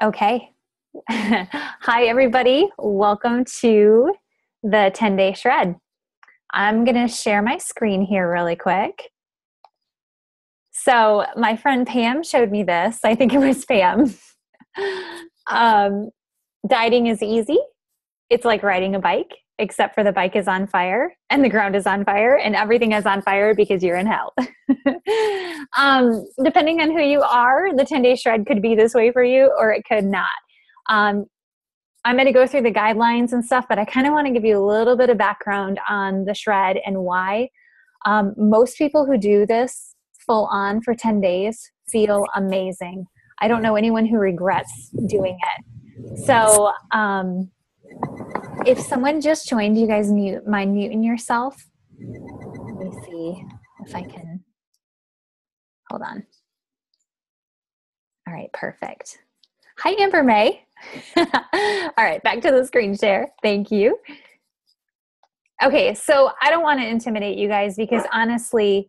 Okay. Hi, everybody. Welcome to the 10-Day Shred. I'm going to share my screen here really quick. So my friend Pam showed me this. I think it was Pam. Dieting is easy. It's like riding a bike, except for the bike is on fire and the ground is on fire and everything is on fire because you're in hell. Depending on who you are, the 10-Day Shred could be this way for you or it could not. I'm going to go through the guidelines and stuff, but I kind of want to give you a little bit of background on the shred and why. Most people who do this full on for 10 days feel amazing. I don't know anyone who regrets doing it. So if someone just joined, you guys mind muting yourself? Let me see if I can. Hold on. All right, perfect. Hi, Amber May. All right, back to the screen share. Thank you. Okay, so I don't want to intimidate you guys because honestly,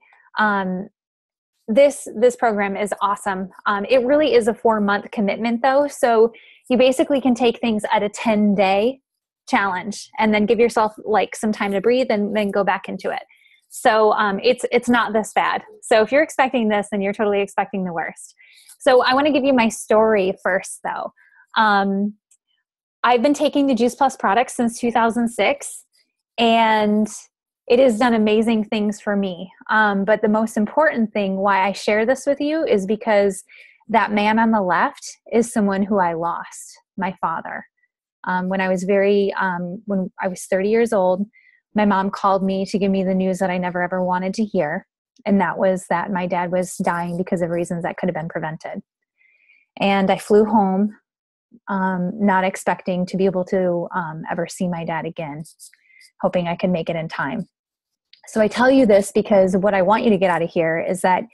this program is awesome. It really is a 4-month commitment though. So you basically can take things at a 10-day challenge and then give yourself like some time to breathe and then go back into it. So it's not this bad. So if you're expecting this, then you're totally expecting the worst. So I want to give you my story first though. I've been taking the Juice Plus products since 2006 and it has done amazing things for me. But the most important thing why I share this with you is because that man on the left is someone who I lost, my father. When I was when I was 30 years old, my mom called me to give me the news that I never ever wanted to hear. And that was that my dad was dying because of reasons that could have been prevented. And I flew home, not expecting to be able to ever see my dad again, hoping I could make it in time. So I tell you this because what I want you to get out of here is that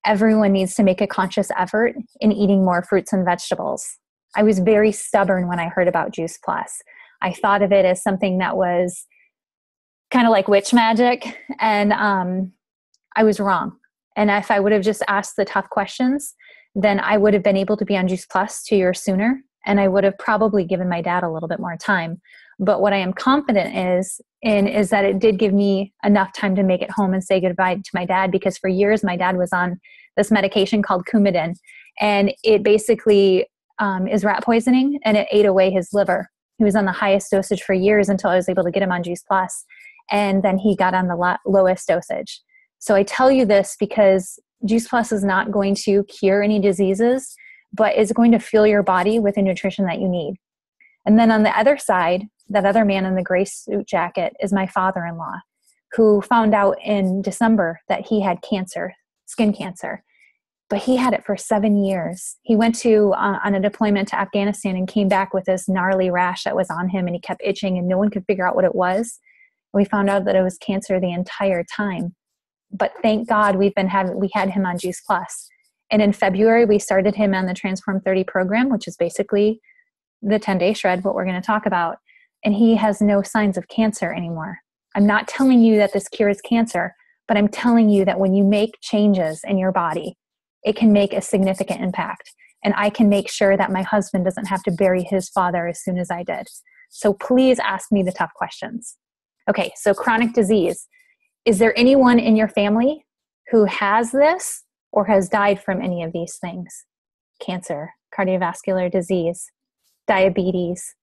everyone needs to make a conscious effort in eating more fruits and vegetables. I was very stubborn when I heard about Juice Plus. I thought of it as something that was kind of like witch magic, and I was wrong. And if I would have just asked the tough questions, then I would have been able to be on Juice Plus 2 years sooner, and I would have probably given my dad a little bit more time. But what I am confident is that it did give me enough time to make it home and say goodbye to my dad, because for years my dad was on this medication called Coumadin, and it basically is rat poisoning, and it ate away his liver. He was on the highest dosage for years until I was able to get him on Juice Plus, and then he got on the lowest dosage. So I tell you this because Juice Plus is not going to cure any diseases, but is going to fuel your body with the nutrition that you need. And then on the other side, that other man in the gray suit jacket is my father-in-law, who found out in December that he had cancer, skin cancer, but he had it for 7 years. He went on a deployment to Afghanistan and came back with this gnarly rash that was on him, and he kept itching and no one could figure out what it was. We found out that it was cancer the entire time. But thank God we had him on Juice Plus. And in February, we started him on the Transform 30 program, which is basically the 10-Day Shred, what we're going to talk about. And he has no signs of cancer anymore. I'm not telling you that this cures cancer, but I'm telling you that when you make changes in your body, it can make a significant impact. And I can make sure that my husband doesn't have to bury his father as soon as I did. So please ask me the tough questions. Okay, so chronic disease. Is there anyone in your family who has this or has died from any of these things? Cancer, cardiovascular disease, diabetes.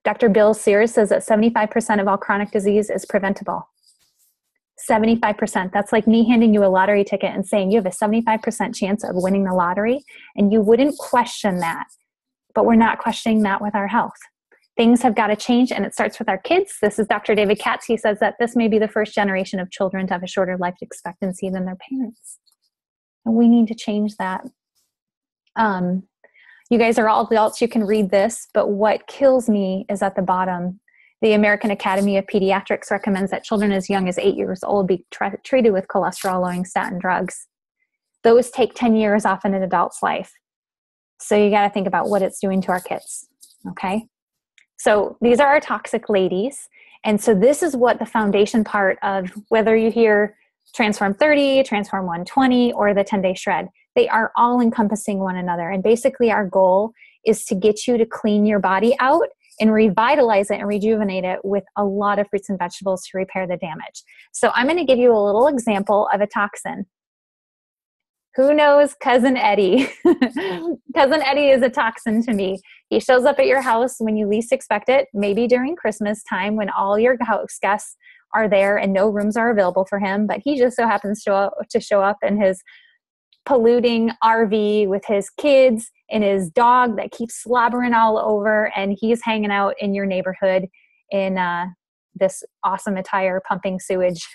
Dr. Bill Sears says that 75% of all chronic disease is preventable. 75%. That's like me handing you a lottery ticket and saying you have a 75% chance of winning the lottery, and you wouldn't question that. But we're not questioning that with our health. Things have got to change, and it starts with our kids. This is Dr. David Katz. He says that this may be the first generation of children to have a shorter life expectancy than their parents. And we need to change that. You guys are all adults. You can read this, but what kills me is at the bottom. The American Academy of Pediatrics recommends that children as young as 8 years old be treated with cholesterol-lowering statin drugs. Those take 10 years off in an adult's life. So you got to think about what it's doing to our kids, okay? So these are our toxic ladies. And so this is what the foundation part of whether you hear Transform 30, Transform 120, or the 10-day shred. They are all encompassing one another. And basically our goal is to get you to clean your body out and revitalize it and rejuvenate it with a lot of fruits and vegetables to repair the damage. So I'm going to give you a little example of a toxin. Who knows Cousin Eddie? Cousin Eddie is a toxin to me. He shows up at your house when you least expect it, maybe during Christmas time when all your house guests are there and no rooms are available for him, but he just so happens to show up in his polluting RV with his kids and his dog that keeps slobbering all over, and he's hanging out in your neighborhood in this awesome attire pumping sewage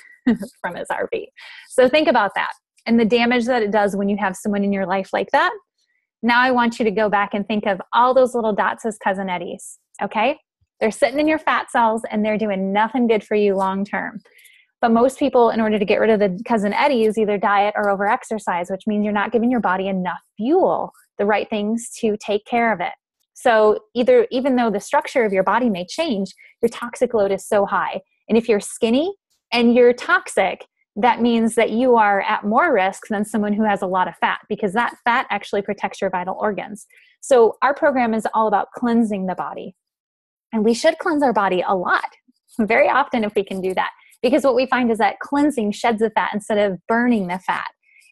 from his RV. So think about that and the damage that it does when you have someone in your life like that. Now I want you to go back and think of all those little dots as Cousin Eddies, okay? They're sitting in your fat cells and they're doing nothing good for you long term. But most people, in order to get rid of the Cousin Eddies, either diet or over-exercise, which means you're not giving your body enough fuel, the right things to take care of it. So even though the structure of your body may change, your toxic load is so high. And if you're skinny and you're toxic, that means that you are at more risk than someone who has a lot of fat, because that fat actually protects your vital organs. So our program is all about cleansing the body. And we should cleanse our body a lot, very often if we can do that. Because what we find is that cleansing sheds the fat instead of burning the fat.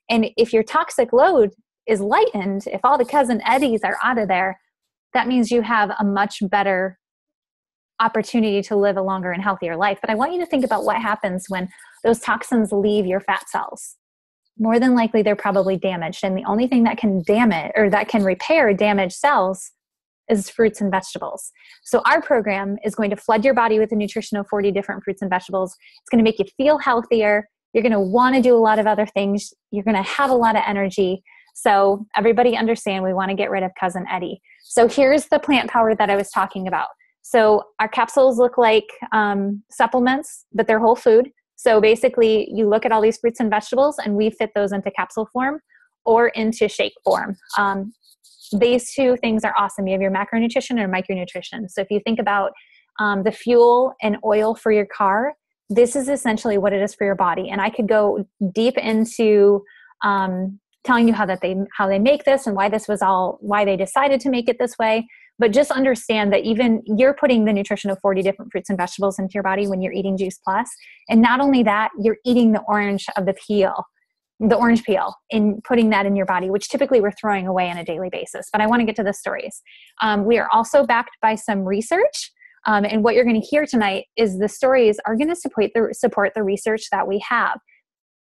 And if your toxic load is lightened, if all the Cousin Eddies are out of there, that means you have a much better opportunity to live a longer and healthier life. But I want you to think about what happens when those toxins leave your fat cells. More than likely, they're probably damaged. And the only thing that can damage or that can repair damaged cells is fruits and vegetables. So our program is going to flood your body with the nutrition of 40 different fruits and vegetables. It's going to make you feel healthier. You're going to want to do a lot of other things. You're going to have a lot of energy. So everybody understand we want to get rid of Cousin Eddie. So here's the plant power that I was talking about. So our capsules look like supplements, but they're whole food. So basically you look at all these fruits and vegetables and we fit those into capsule form or into shake form. These two things are awesome. You have your macronutrition and micronutrition. So if you think about the fuel and oil for your car, this is essentially what it is for your body. And I could go deep into telling you how they make this and why they decided to make it this way. But just understand that even you're putting the nutrition of 40 different fruits and vegetables into your body when you're eating Juice Plus. And not only that, you're eating the orange peel and putting that in your body, which typically we're throwing away on a daily basis. But I want to get to the stories. We are also backed by some research. And what you're going to hear tonight is the stories are going to support the research that we have.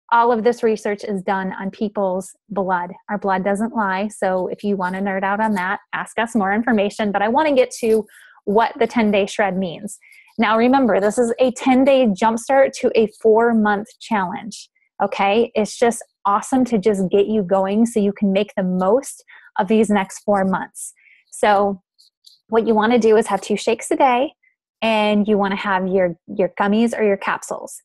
All of this research is done on people's blood. Our blood doesn't lie. So if you want to nerd out on that, ask us more information. But I want to get to what the 10-day shred means. Now, remember, this is a 10-day jumpstart to a 4-month challenge. Okay. It's just awesome to just get you going so you can make the most of these next 4 months. So what you want to do is have 2 shakes a day, and you want to have your gummies or your capsules.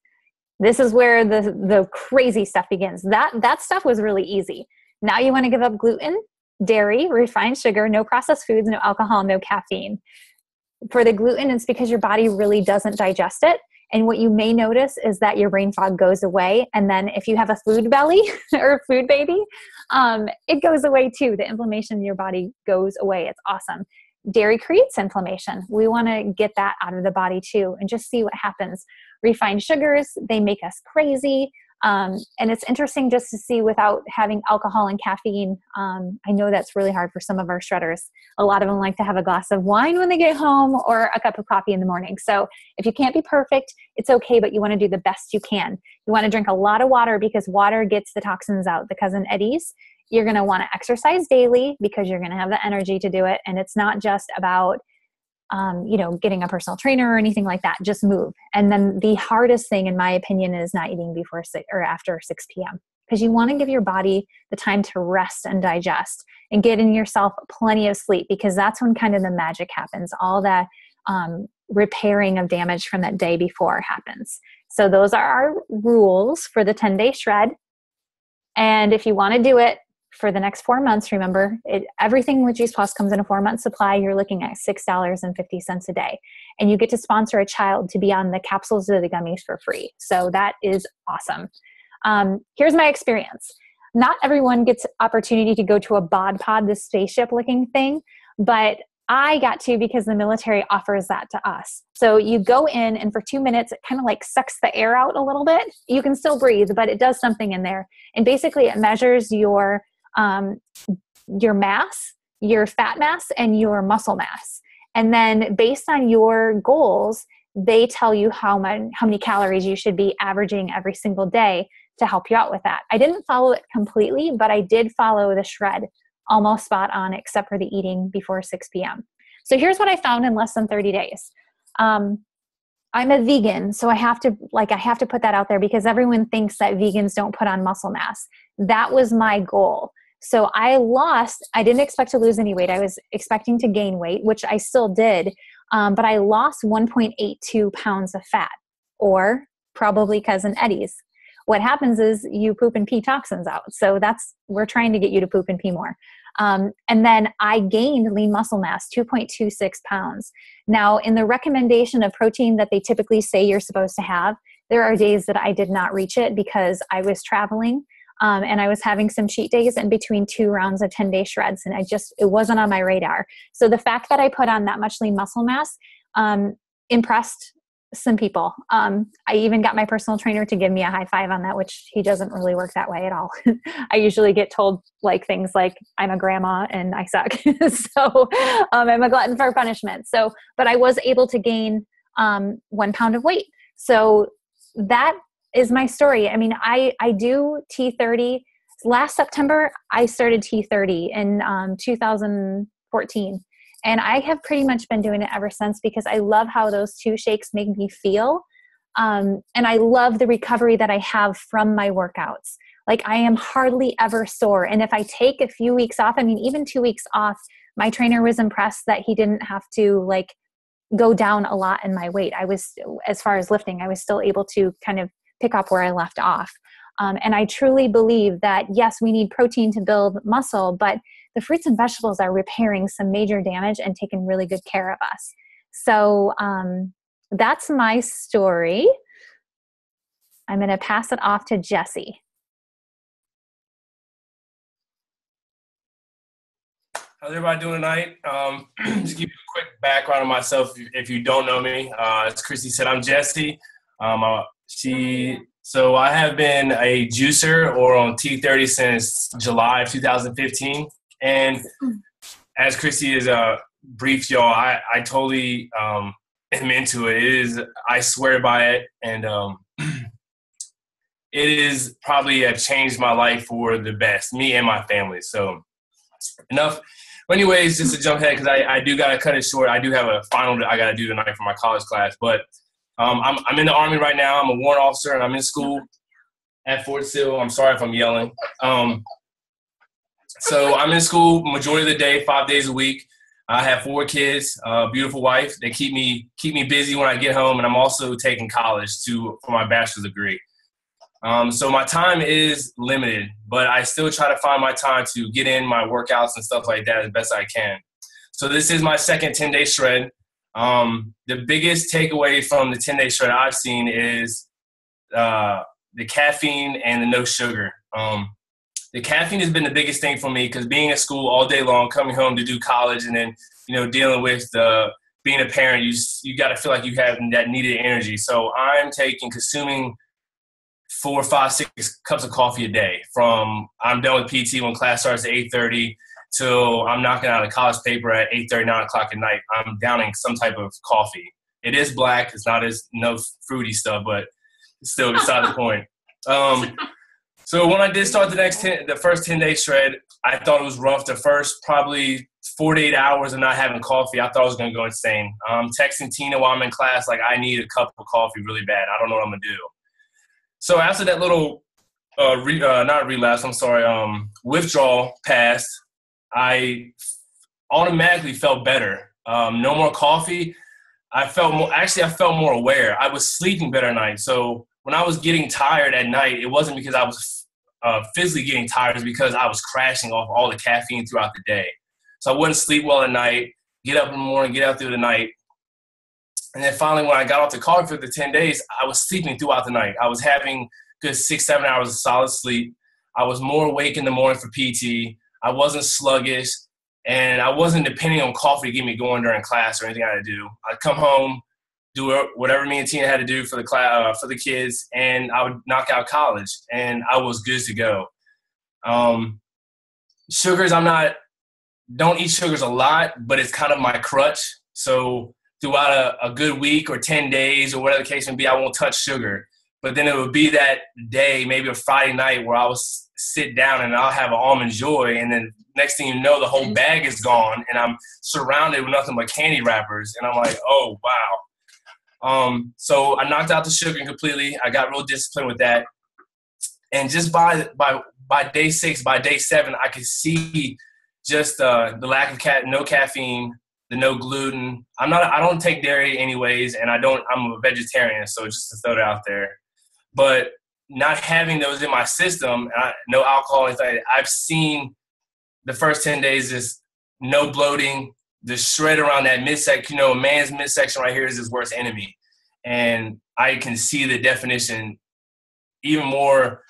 This is where the crazy stuff begins. That stuff was really easy. Now you want to give up gluten, dairy, refined sugar, no processed foods, no alcohol, no caffeine. For the gluten, it's because your body really doesn't digest it. And what you may notice is that your brain fog goes away. And then if you have a food belly or a food baby, it goes away too. The inflammation in your body goes away. It's awesome. Dairy creates inflammation. We want to get that out of the body too and just see what happens. Refined sugars, they make us crazy. And it's interesting just to see without having alcohol and caffeine. I know that's really hard for some of our shredders. A lot of them like to have a glass of wine when they get home or a cup of coffee in the morning. So if you can't be perfect, it's okay, but you want to do the best you can. You want to drink a lot of water because water gets the toxins out, the Cousin Eddies. You're going to want to exercise daily because you're going to have the energy to do it. And it's not just about getting a personal trainer or anything like that. Just move. And then the hardest thing, in my opinion, is not eating before 6 or after 6 p.m. because you want to give your body the time to rest and digest and get in yourself plenty of sleep, because that's when kind of the magic happens. All that repairing of damage from that day before happens. So those are our rules for the 10-day shred. And if you want to do it for the next 4 months, remember, everything with Juice Plus comes in a 4-month supply. You're looking at $6.50 a day. And you get to sponsor a child to be on the capsules or the gummies for free. So that is awesome. Here's my experience. Not everyone gets opportunity to go to a bod pod, this spaceship looking thing, but I got to because the military offers that to us. So you go in and for 2 minutes, it kind of like sucks the air out a little bit. You can still breathe, but it does something in there. And basically it measures your mass, your fat mass, and your muscle mass. And then based on your goals, they tell you how many calories you should be averaging every single day to help you out with that. I didn't follow it completely, but I did follow the shred almost spot on, except for the eating before 6 p.m. So here's what I found in less than 30 days. I'm a vegan, so I have to put that out there because everyone thinks that vegans don't put on muscle mass. That was my goal. So I didn't expect to lose any weight. I was expecting to gain weight, which I still did. But I lost 1.82 pounds of fat, or probably Cousin Eddie's. What happens is you poop and pee toxins out. So we're trying to get you to poop and pee more. And then I gained lean muscle mass, 2.26 pounds. Now, in the recommendation of protein that they typically say you're supposed to have, there are days that I did not reach it because I was traveling. And I was having some cheat days in between 2 rounds of 10-day shreds. And it wasn't on my radar. So the fact that I put on that much lean muscle mass impressed some people. I even got my personal trainer to give me a high five on that, which he doesn't really work that way at all. I usually get told things like I'm a grandma and I suck. So I'm a glutton for punishment. So, but I was able to gain 1 pound of weight. So that is my story. I mean, I do T30. Last September, I started T30 in 2014. And I have pretty much been doing it ever since because I love how those 2 shakes make me feel. And I love the recovery that I have from my workouts. Like I am hardly ever sore. And if I take a few weeks off, I mean, even 2 weeks off, my trainer was impressed that he didn't have to go down a lot in my weight. As far as lifting, I was still able to kind of pick up where I left off. And I truly believe that, yes, we need protein to build muscle, but the fruits and vegetables are repairing some major damage and taking really good care of us. So that's my story. I'm going to pass it off to Jesse. How's everybody doing tonight? Just give you a quick background on myself if you don't know me. As Christy said, I'm Jesse. So I have been a juicer or on T30 since July of 2015. And as Christy has briefed y'all, I totally am into it. I swear by it. And it is probably changed my life for the best, me and my family. So enough. But anyways, just to jump ahead, because I do got to cut it short. I do have a final that I got to do tonight for my college class. But I'm in the Army right now. I'm a warrant officer, and I'm in school at Fort Sill. I'm sorry if I'm yelling. So I'm in school majority of the day, 5 days a week. I have 4 kids, a beautiful wife. They keep me busy when I get home, and I'm also taking college for my bachelor's degree. So my time is limited, but I still try to find my time to get in my workouts and stuff like that as best I can. So this is my second 10-day shred. The biggest takeaway from the 10-day shred I've seen is the caffeine and the no sugar. The caffeine has been the biggest thing for me because being at school all day long, coming home to do college, and then dealing with being a parent, you got to feel like you have that needed energy. So I'm consuming 4, 5, 6 cups of coffee a day. From I'm done with PT when class starts at 8:30 till I'm knocking out a college paper at 8:30, 9 o'clock at night. I'm downing some type of coffee. It is black. It's not no fruity stuff, but it's still beside the point. So when I did start the first 10-day shred, I thought it was rough. The first probably 48 hours of not having coffee, I thought I was going to go insane. Texting Tina while I'm in class, like, I need a cup of coffee really bad. I don't know what I'm going to do. So after that little withdrawal passed, I automatically felt better. No more coffee. I felt more aware. I was sleeping better at night. So when I was getting tired at night, it wasn't because I was physically getting tired. It was because I was crashing off all the caffeine throughout the day. So I wouldn't sleep well at night, get up in the morning, get out through the night. And then finally, when I got off the coffee for the 10 days, I was sleeping throughout the night. I was having good 6-7 hours of solid sleep. I was more awake in the morning for PT. I wasn't sluggish, and I wasn't depending on coffee to get me going during class or anything I had to do. I'd come home, do whatever me and Tina had to do for the class, for the kids, and I would knock out college, and I was good to go. Sugars, don't eat sugars a lot, but it's kind of my crutch. So throughout a good week or 10 days or whatever the case may be, I won't touch sugar. But then it would be that day, maybe a Friday night, where I will sit down and I'll have an Almond Joy, and then next thing you know, the whole bag is gone, and I'm surrounded with nothing but candy wrappers, and I'm like, oh, wow. So I knocked out the sugar completely. I got real disciplined with that. And just by day 6, by day 7, I could see just the lack of no caffeine, the no gluten. I don't take dairy anyways, and I'm a vegetarian, so just to throw it out there. But not having those in my system, no alcohol, anything, I've seen the first 10 days is no bloating, the shred around that midsection. A man's midsection right here is his worst enemy. And I can see the definition even more.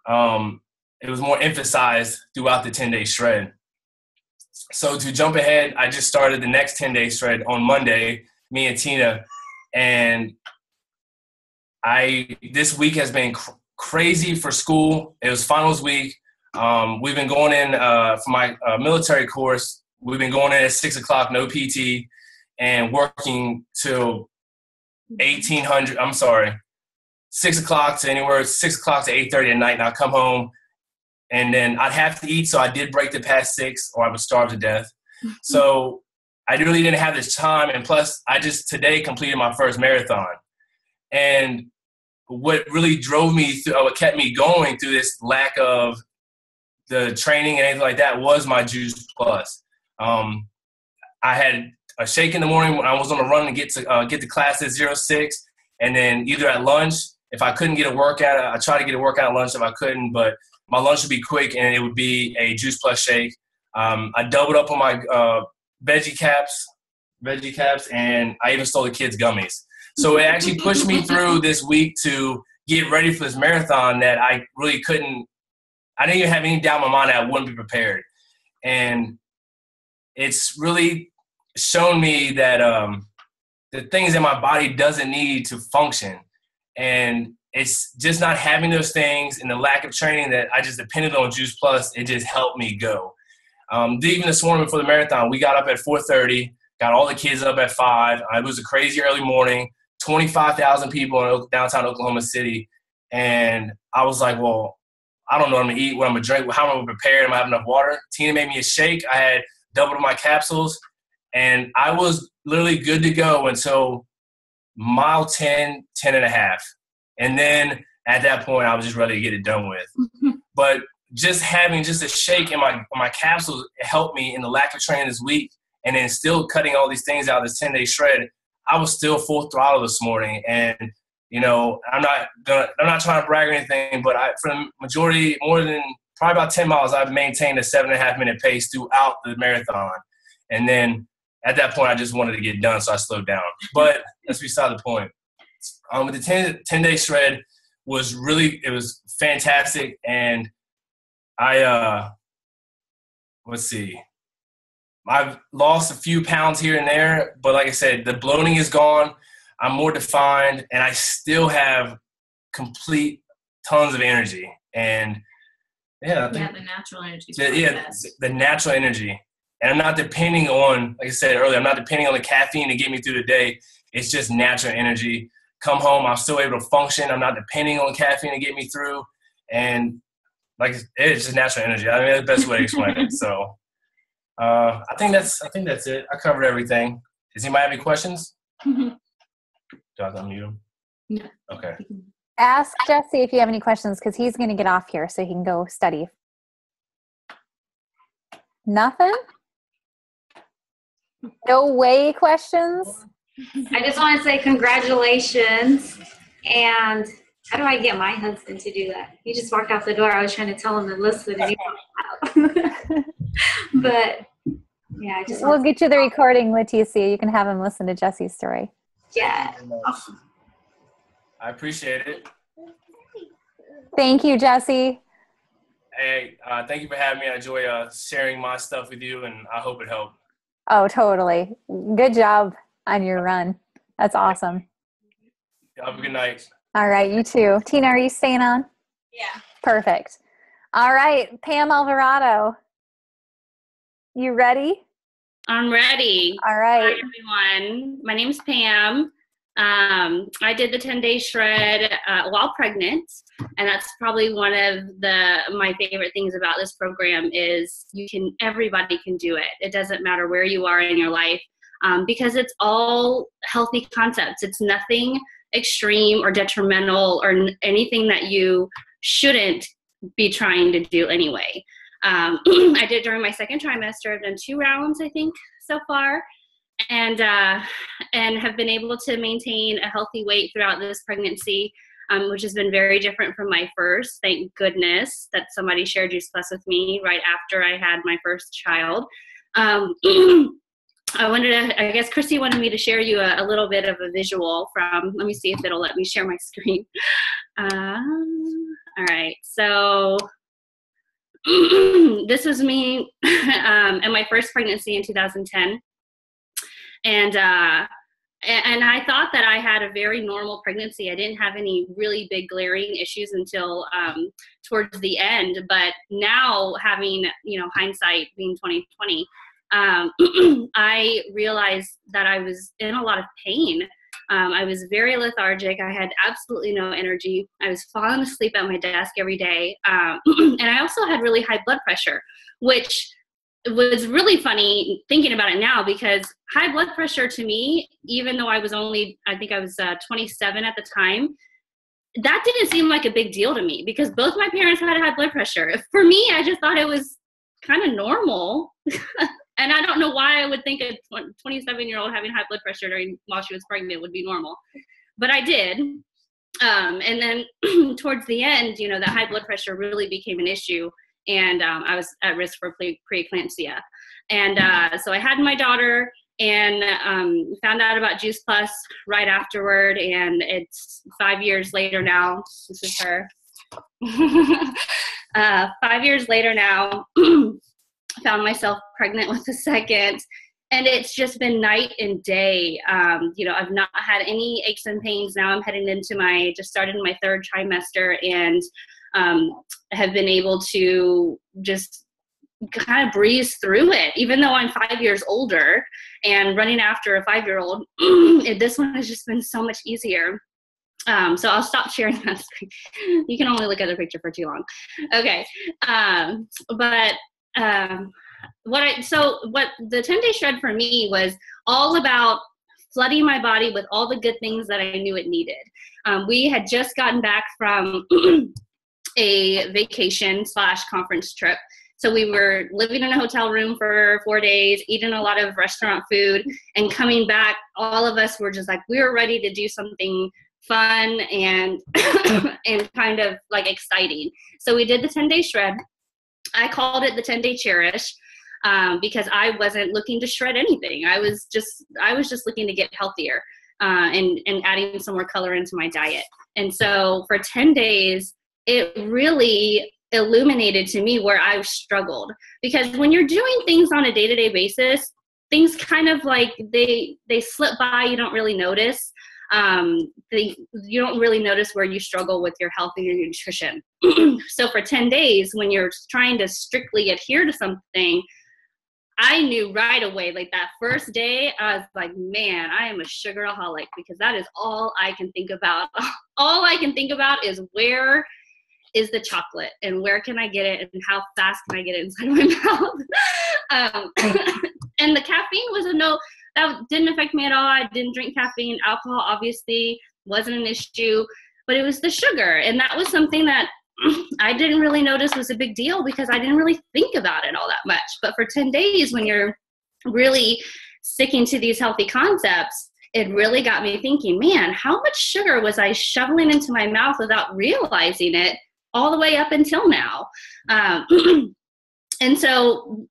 It was more emphasized throughout the 10-day shred. So to jump ahead, I just started the next 10-day shred on Monday, me and Tina. And this week has been crazy for school. It was finals week. We've been going in for my military course. We've been going in at 6 o'clock, no PT, and working till 6 o'clock to anywhere, 6 o'clock to 8:30 at night. And I'd come home, and then I'd have to eat. So I did break the past 6, or I would starve to death. So I really didn't have this time. And plus, I just today completed my first marathon. And what really drove me through, what kept me going through this lack of the training and anything like that, was my Juice Plus. I had a shake in the morning when I was on the run to get to class at 06. And then either at lunch, if I couldn't get a workout, I tried to get a workout at lunch if I couldn't, but my lunch would be quick, and it would be a Juice Plus shake. I doubled up on my veggie caps, and I even stole the kids' gummies. So it actually pushed me through this week to get ready for this marathon that I really couldn't. I didn't even have any doubt in my mind that I wouldn't be prepared. And it's really shown me that the things that my body doesn't need to function. And it's just not having those things and the lack of training that I just depended on Juice Plus. It just helped me go. Even this morning before the marathon, we got up at 4:30, got all the kids up at 5. It was a crazy early morning, 25,000 people in downtown Oklahoma City. And I was like, well, I don't know what I'm going to eat, what I'm going to drink, how am I going to prepare, am I have enough water? Tina made me a shake. I had doubled my capsules, and I was literally good to go until mile 10 and a half. And then at that point, I was just ready to get it done with. But just having just a shake in my capsules helped me in the lack of training this week, and then still cutting all these things out of this 10-day shred. I was still full throttle this morning. And, I'm not trying to brag or anything, but for the majority, more than probably about 10 miles, I've maintained a 7.5-minute pace throughout the marathon. And then at that point, I just wanted to get done, so I slowed down. But that's beside the point. With the 10-day shred it was fantastic. And I've lost a few pounds here and there, but like I said, the bloating is gone. I'm more defined, and I still have complete tons of energy. And I think the natural energy. The natural energy. And I'm not depending on, like I said earlier, I'm not depending on the caffeine to get me through the day. It's just natural energy. Come home, I'm still able to function. I'm not depending on caffeine to get me through. And it's just natural energy. I mean, that's the best way to explain it. So I think that's it. I covered everything. Does anybody have any questions? Do I have to unmute him? No. Okay. Ask Jesse if you have any questions, because he's going to get off here so he can go study. Nothing? No way questions? I just want to say congratulations. And how do I get my husband to do that? He just walked out the door. I was trying to tell him to listen. And he walked out. But, yeah. We'll get you the recording, Leticia. You can have him listen to Jesse's story. Yeah. I appreciate it. Thank you, Jesse. Hey, thank you for having me. I enjoy sharing my stuff with you, and I hope it helped. Oh, totally. Good job on your run. That's awesome. Have a good night. All right, you too. Tina, are you staying on? Yeah. Perfect. All right, Pam Alvarado. You ready? I'm ready. All right. Hi, everyone. My name's Pam. I did the 10-day shred while pregnant, and that's probably one of my favorite things about this program is everybody can do it. It doesn't matter where you are in your life because it's all healthy concepts. It's nothing extreme or detrimental or anything that you shouldn't be trying to do anyway. I did during my second trimester. I've done 2 rounds, I think, so far. And have been able to maintain a healthy weight throughout this pregnancy, which has been very different from my first. Thank goodness that somebody shared Juice Plus with me right after I had my first child. I guess Christy wanted me to share you a little bit of a visual from, let me see if it'll let me share my screen. All right, so this was me in my first pregnancy in 2010. And I thought that I had a very normal pregnancy. I didn't have any really big glaring issues until towards the end. But now, having hindsight being 2020, I realized that I was in a lot of pain. I was very lethargic. I had absolutely no energy. I was falling asleep at my desk every day, and I also had really high blood pressure, which was really funny thinking about it now, because high blood pressure to me, even though I was 27 at the time, that didn't seem like a big deal to me because both my parents had high blood pressure. For me, I just thought it was kind of normal. And I don't know why I would think a 27-year-old having high blood pressure while she was pregnant would be normal, but I did. And then towards the end, that high blood pressure really became an issue. And I was at risk for preeclampsia. And so I had my daughter and found out about Juice Plus right afterward. And it's 5 years later now. This is her. 5 years later now, found myself pregnant with a second. And it's just been night and day. I've not had any aches and pains. Now I'm heading into just started my 3rd trimester, and have been able to just kind of breeze through it, even though I'm 5 years older and running after a 5-year-old. This one has just been so much easier. So I'll stop sharing that screen. You can only look at the picture for too long. Okay. What the 10-day shred for me was all about flooding my body with all the good things that I knew it needed. We had just gotten back from a vacation / conference trip. So we were living in a hotel room for 4 days, eating a lot of restaurant food, and coming back, all of us were just like, we were ready to do something fun and and kind of like exciting. So we did the 10-day shred. I called it the 10-day cherish because I wasn't looking to shred anything. I was just looking to get healthier and adding some more color into my diet. And so for 10 days, it really illuminated to me where I struggled, because when you're doing things on a day-to-day basis, things kind of like they slip by. You don't really notice. You don't really notice where you struggle with your health and your nutrition. So for 10 days, when you're trying to strictly adhere to something, I knew right away, like that first day, I was like, man, I am a sugaraholic, because that is all I can think about. All I can think about is where is the chocolate and where can I get it and how fast can I get it inside my mouth. And the caffeine was that didn't affect me at all. I didn't drink caffeine. Alcohol obviously wasn't an issue, but it was the sugar. And that was something that I didn't really notice was a big deal because I didn't really think about it all that much. But for 10 days, when you're really sticking to these healthy concepts, it really got me thinking, man, how much sugar was I shoveling into my mouth without realizing it all the way up until now? And so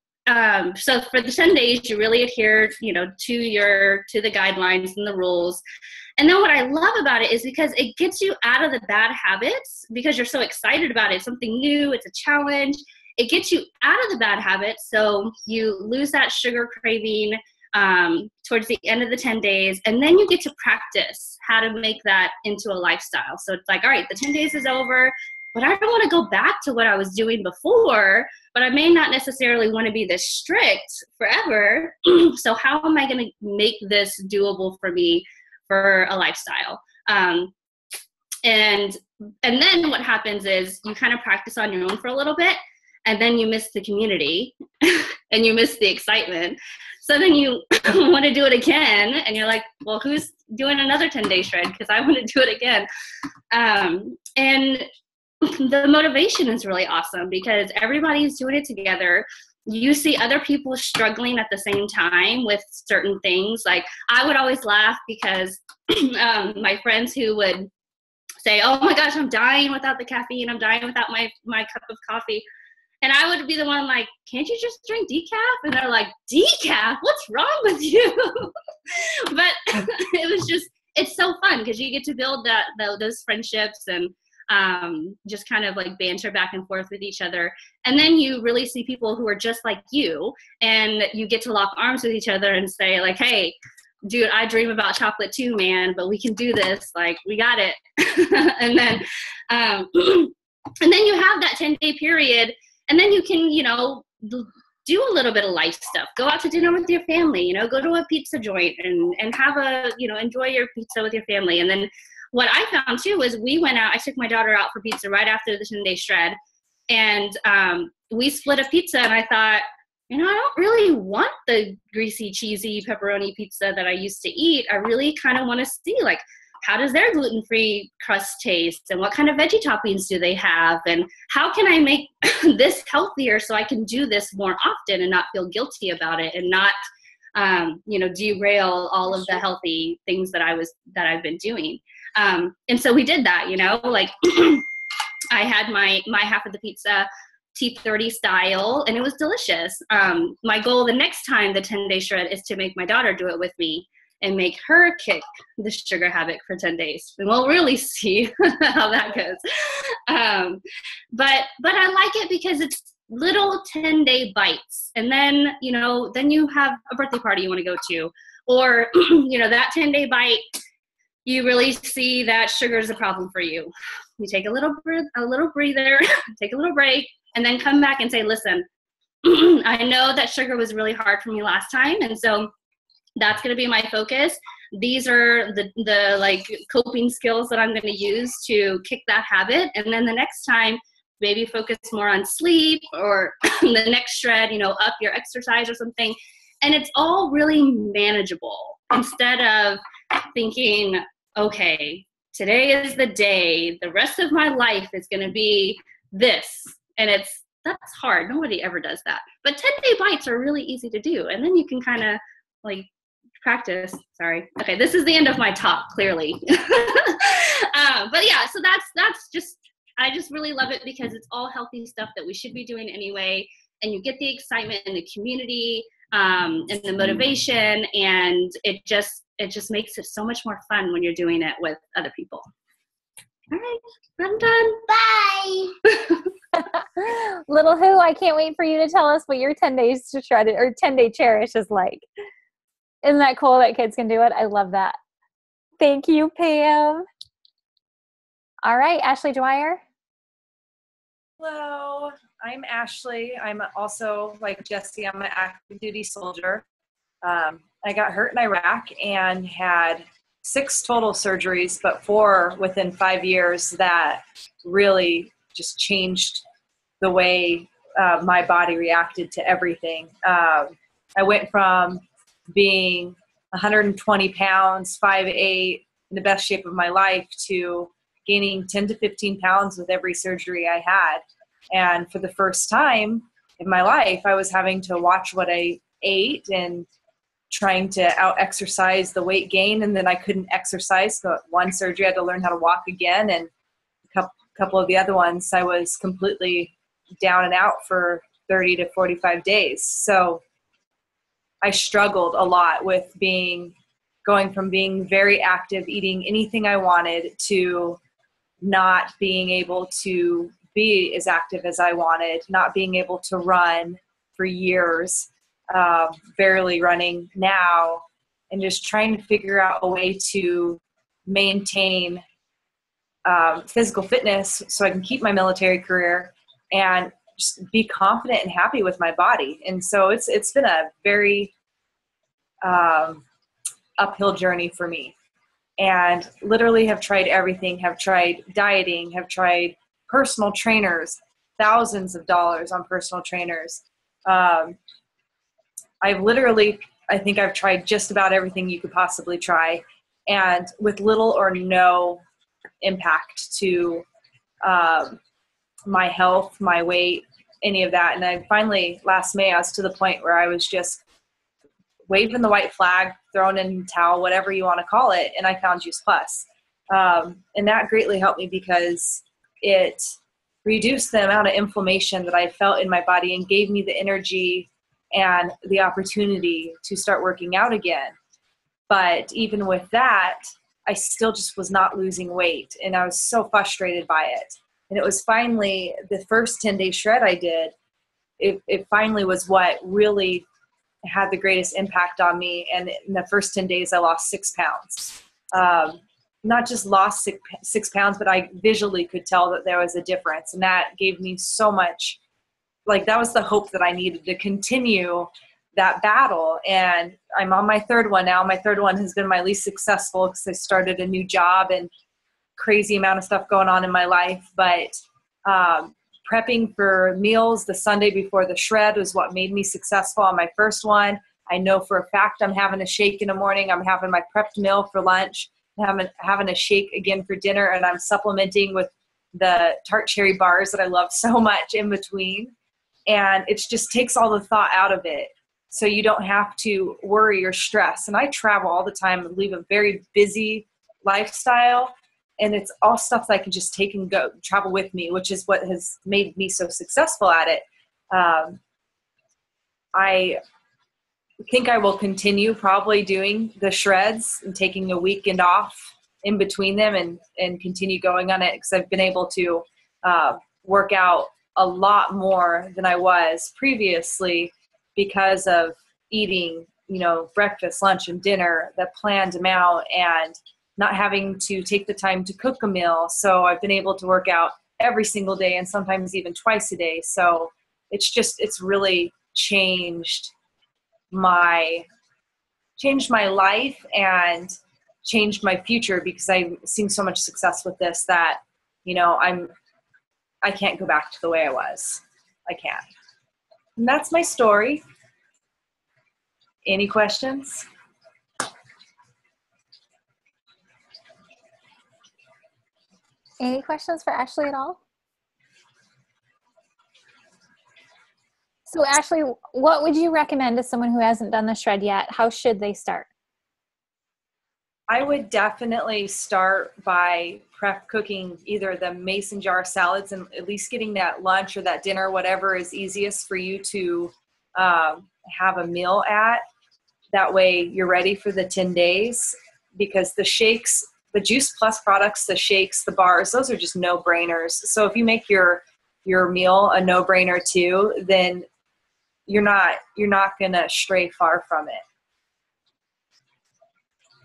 So for the 10 days, you really adhere, you know, to the guidelines and the rules. And then what I love about it is because it gets you out of the bad habits because you're so excited about it. It's something new. It's a challenge. It gets you out of the bad habits. So you lose that sugar craving towards the end of the 10 days. And then you get to practice how to make that into a lifestyle. So it's like, all right, the 10 days is over, but I don't want to go back to what I was doing before, but I may not necessarily want to be this strict forever. So how am I going to make this doable for me for a lifestyle? And then what happens is you kind of practice on your own for a little bit, and then you miss the community and you miss the excitement. So then you want to do it again, and you're like, well, who's doing another 10-day shred? Because I want to do it again. And the motivation is really awesome because everybody's doing it together. You see other people struggling at the same time with certain things. Like I would always laugh because my friends who would say, oh my gosh, I'm dying without the caffeine. I'm dying without my cup of coffee. And I would be the one like, can't you just drink decaf? And they're like, decaf? What's wrong with you? But it was just, it's so fun because you get to build those friendships and just kind of like banter back and forth with each other. And then you really see people who are just like you, and you get to lock arms with each other and say like, hey, dude, I dream about chocolate too, man, but we can do this. Like, we got it. And then you have that 10-day period, and then you can, you know, do a little bit of life stuff. Go out to dinner with your family, you know, go to a pizza joint and have enjoy your pizza with your family. And then what I found too was I took my daughter out for pizza right after the 10-day shred, and we split a pizza, and I thought, you know, I don't really want the greasy, cheesy pepperoni pizza that I used to eat. I really kind of want to see, like, how does their gluten-free crust taste, and what kind of veggie toppings do they have, and how can I make this healthier so I can do this more often and not feel guilty about it and not, derail all of the healthy things that I've been doing. And so we did that, you know, like I had my half of the pizza T30 style, and it was delicious. My goal the next time the 10-day shred is to make my daughter do it with me and make her kick the sugar habit for 10 days. And we'll really see how that goes. But I like it because it's little 10-day bites. And then, you know, then you have a birthday party you want to go to, or, you know, that 10-day bite, you really see that sugar is a problem for you. You take a little breather, take a little break, and then come back and say, listen, I know that sugar was really hard for me last time, and so that's going to be my focus. These are the like coping skills that I'm going to use to kick that habit. And then the next time, maybe focus more on sleep, or the next shred, you know, up your exercise or something. And it's all really manageable instead of thinking, okay, today is the day, the rest of my life is going to be this. And that's hard. Nobody ever does that. But 10-day bites are really easy to do. And then you can kind of like practice. Sorry. Okay, this is the end of my talk, clearly. But yeah, so that's just, I just really love it because it's all healthy stuff that we should be doing anyway. And you get the excitement and the community and the motivation, and it just makes it so much more fun when you're doing it with other people. All right, I'm done. Bye. Little Who, I can't wait for you to tell us what your 10 days to shred it or 10-day cherish is like. Isn't that cool that kids can do it? I love that. Thank you, Pam. All right, Ashley Dwyer. Hello, I'm Ashley. I'm also, like Jesse, I'm an active duty soldier. I got hurt in Iraq and had 6 total surgeries, but 4 within 5 years that really just changed the way my body reacted to everything. I went from being 120 pounds, 5'8", in the best shape of my life, to gaining 10 to 15 pounds with every surgery I had. And for the first time in my life, I was having to watch what I ate and trying to out-exercise the weight gain, and then I couldn't exercise. So one surgery, I had to learn how to walk again, and a couple of the other ones, I was completely down and out for 30 to 45 days. So I struggled a lot with going from being very active, eating anything I wanted, to not being able to be as active as I wanted, not being able to run for years, barely running now, and just trying to figure out a way to maintain physical fitness so I can keep my military career and just be confident and happy with my body. And so it's been a very uphill journey for me, and literally have tried everything, have tried dieting, have tried personal trainers, thousands of dollars on personal trainers. I think I've tried just about everything you could possibly try, and with little or no impact to my health, my weight, any of that. And I finally, last May, I was to the point where I was just waving the white flag, throwing in the towel, whatever you want to call it, and I found Juice Plus. And that greatly helped me because it reduced the amount of inflammation that I felt in my body and gave me the energy and the opportunity to start working out again. But even with that, I still just was not losing weight, and I was so frustrated by it. And it was finally the first 10-day shred I did, it finally was what really had the greatest impact on me. And in the first 10 days, I lost 6 pounds. Not just lost 6 pounds, but I visually could tell that there was a difference. And that gave me so much, like, that was the hope that I needed to continue that battle. And I'm on my third one now. My third one has been my least successful because I started a new job and crazy amount of stuff going on in my life. But prepping for meals the Sunday before the shred was what made me successful on my first one. I know for a fact I'm having a shake in the morning. I'm having my prepped meal for lunch. I'm having a shake again for dinner, and I'm supplementing with the tart cherry bars that I love so much in between. And it just takes all the thought out of it, so you don't have to worry or stress. And I travel all the time and live a very busy lifestyle, and it's all stuff that I can just take and go travel with me, which is what has made me so successful at it. I think I will continue probably doing the shreds and taking a weekend off in between them and continue going on it, because I've been able to work out a lot more than I was previously because of eating, breakfast, lunch, and dinner, the planned amount, and not having to take the time to cook a meal. So I've been able to work out every single day and sometimes even twice a day. So it's really changed my life and changed my future, because I'm seeing so much success with this that, I can't go back to the way I was. I can't. And that's my story. Any questions? Any questions for Ashley at all? So Ashley, what would you recommend to someone who hasn't done the shred yet? How should they start? I would definitely start by prep cooking either the mason jar salads, and at least getting that lunch or that dinner, whatever is easiest for you to have a meal at. That way you're ready for the 10 days, because the shakes, the Juice Plus products, the shakes, the bars, those are just no-brainers. So if you make your meal a no-brainer too, then you're not going to stray far from it.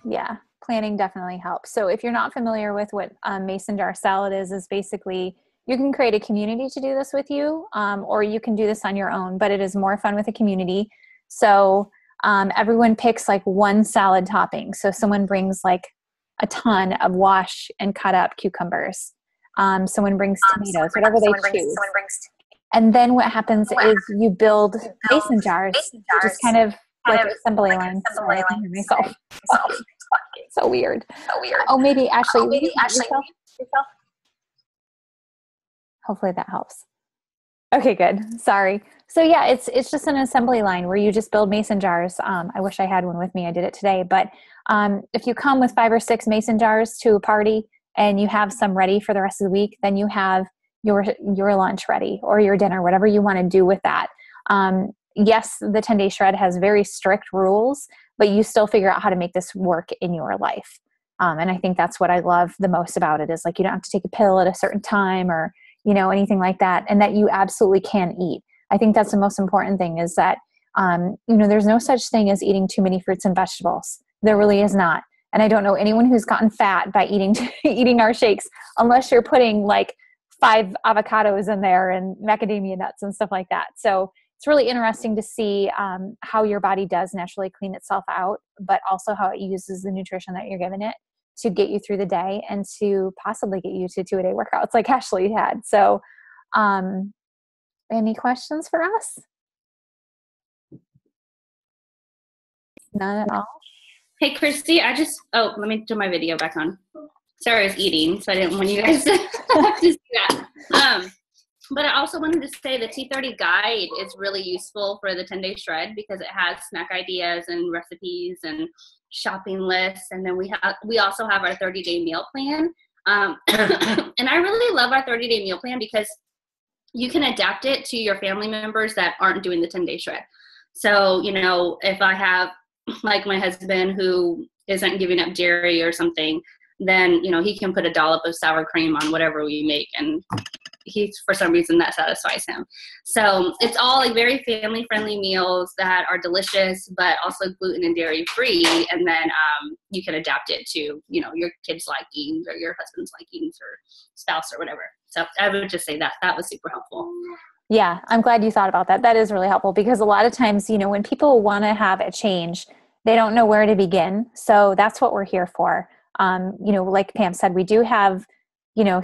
Yeah, planning definitely helps. So if you're not familiar with what mason jar salad is basically you can create a community to do this with you, or you can do this on your own, but it is more fun with a community. So everyone picks like one salad topping. So someone brings like a ton of washed and cut up cucumbers. Someone brings tomatoes, whatever they choose. And then what happens is you build mason jars, just kind of like assembly lines. Sorry, I can hear myself. So weird. Oh, maybe Ashley. Yourself? Hopefully that helps. Okay, good. Sorry. So yeah, it's just an assembly line where you just build mason jars. I wish I had one with me. I did it today. But if you come with 5 or 6 mason jars to a party and you have some ready for the rest of the week, then you have your lunch ready or your dinner, whatever you want to do with that. Yes, the 10-day shred has very strict rules, but you still figure out how to make this work in your life. And I think that's what I love the most about it, is like, you don't have to take a pill at a certain time or, anything like that, and that you absolutely can eat. I think that's the most important thing, is that, there's no such thing as eating too many fruits and vegetables. There really is not. And I don't know anyone who's gotten fat by eating our shakes, unless you're putting like 5 avocados in there and macadamia nuts and stuff like that. So it's really interesting to see how your body does naturally clean itself out, but also how it uses the nutrition that you're giving it to get you through the day and to possibly get you to 2-a-day workouts like Ashley had. So any questions for us? None at all? Hey, Christy, let me do my video back on. Sarah's eating, so I didn't want you guys to see that. But I also wanted to say the T30 guide is really useful for the 10-day shred, because it has snack ideas and recipes and shopping lists. And then we also have our 30-day meal plan. And I really love our 30-day meal plan because you can adapt it to your family members that aren't doing the 10-day shred. So, if I have like my husband who isn't giving up dairy or something, then, he can put a dollop of sour cream on whatever we make, and for some reason that satisfies him. So it's all like very family friendly meals that are delicious, but also gluten and dairy free. And then you can adapt it to, your kids' likings or your husband's likings or spouse or whatever. So I would just say that was super helpful. Yeah, I'm glad you thought about that. That is really helpful, because a lot of times, when people want to have a change, they don't know where to begin. So that's what we're here for. Like Pam said, we do have,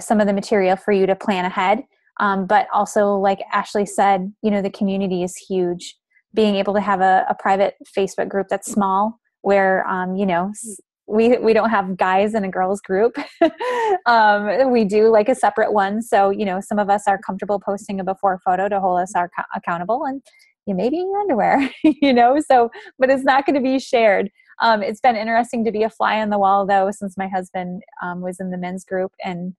some of the material for you to plan ahead. But also, like Ashley said, the community is huge. Being able to have a private Facebook group that's small, where, we don't have guys in a girls group. We do like a separate one. So, some of us are comfortable posting a before photo to hold us accountable, and you may be in your underwear, but it's not going to be shared. It's been interesting to be a fly on the wall, though, since my husband was in the men's group, and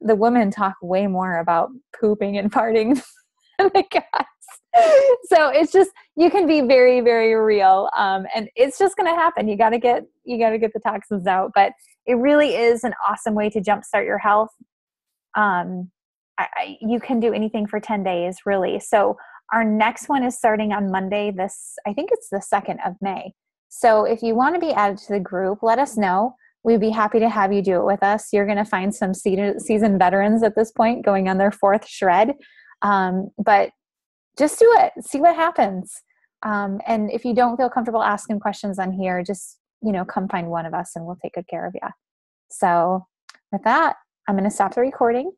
the women talk way more about pooping and farting than the guys. So it's just, you can be very, very real. And it's just going to happen. You got to get the toxins out, but it really is an awesome way to jumpstart your health. You can do anything for 10 days, really. So our next one is starting on Monday. I think it's the 2nd of May. So if you want to be added to the group, let us know. We'd be happy to have you do it with us. You're going to find some seasoned veterans at this point going on their 4th shred. But just do it. See what happens. And if you don't feel comfortable asking questions on here, just, come find one of us and we'll take good care of you. So with that, I'm going to stop the recording.